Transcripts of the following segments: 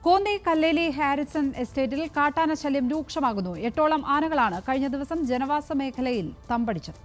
Konni Kalleli Harrison എസ്റ്റേറ്റിൽ കാട്ടാന ശല്യം രൂക്ഷമാകുന്നു. 8ഓളം ആനകളാണ് കഴിഞ്ഞ ദിവസം ജനവാസ മേഖലയിൽ തമ്പടിച്ചത്.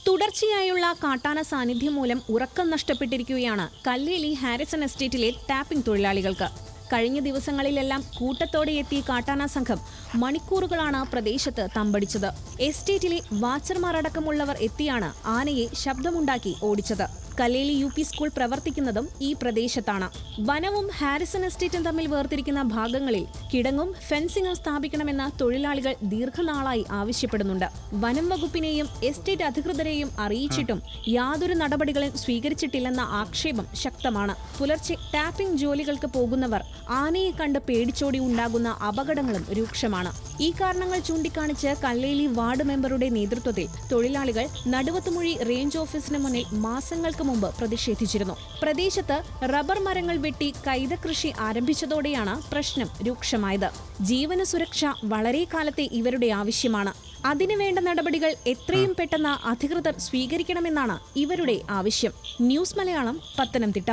തുടർച്ചയായുള്ള കാട്ടാന സാന്നിധ്യം മൂലം ഉറക്കം നഷ്ടപ്പെട്ടിരിക്കുകയാണ് കല്ലേലി ഹാരിസൺ എസ്റ്റേറ്റിലെ ടാപ്പിംഗ് തൊഴിലാളികൾക്ക്. കഴിഞ്ഞ ദിവസങ്ങളിലെല്ലാം കൂട്ടത്തോടെ എത്തിയ കാട്ടാന സംഘം മണിക്കൂറുകളാണ് പ്രദേശത്ത് തമ്പടിച്ചത്. എസ്റ്റേറ്റിലെ വാച്ചർമാർ അടക്കമുള്ളവർ എത്തിയാണ് ആനയെ ശബ്ദമുണ്ടാക്കി ഓടിച്ചത്. കല്ലേലി UP സ്കൂൾ പ്രവർത്തിക്കുന്നതും ഈ പ്രദേശത്താണ്. വനവും ഹാരിസൺ എസ്റ്റേറ്റും തമ്മിൽ വേർതിരിക്കുന്ന ഭാഗങ്ങളിൽ കിടങ്ങും ഫെൻസിംഗും സ്ഥാപിക്കണമെന്ന് തൊഴിലാളികൾ ദീർഘനാളായി ആവശ്യപ്പെടുന്നുണ്ട്. വനം വകുപ്പിനെയും എസ്റ്റേറ്റ് അധികൃതരെയും അറിയിച്ചിട്ടും യാതൊരു നടപടികളും സ്വീകരിച്ചിട്ടില്ലെന്ന ആക്ഷേപം ശക്തമാണ്. പുലർച്ചെ ടാപ്പിംഗ് ജോലികൾക്ക് പോകുന്നവർ ആനയെ കണ്ട് പേടിച്ചോടി ഉണ്ടാകുന്ന അപകടങ്ങളും രൂക്ഷമാണ്. ഈ കാരണങ്ങൾ ചൂണ്ടിക്കാണിച്ച് കല്ലേലി വാർഡ് മെമ്പറുടെ നേതൃത്വത്തിൽ തൊഴിലാളികൾ നടുവത്തുമൊഴി റേഞ്ച് ഓഫീസിന് മുന്നിൽ മാസങ്ങൾക്ക് മുമ്പ് പ്രതിഷേധിച്ചിരുന്നു. പ്രദേശത്ത് റബ്ബർ മരങ്ങൾ വെട്ടി കൈതകൃഷി ആരംഭിച്ചതോടെയാണ് പ്രശ്നം രൂക്ഷമായത്. ജീവന സുരക്ഷ വളരെ കാലത്തെ ഇവരുടെ ആവശ്യമാണ്. അതിനുവേണ്ട നടപടികൾ എത്രയും പെട്ടെന്ന് അധികൃതർ സ്വീകരിക്കണമെന്നാണ് ഇവരുടെ ആവശ്യം. ന്യൂസ് മലയാളം, പത്തനംതിട്ട.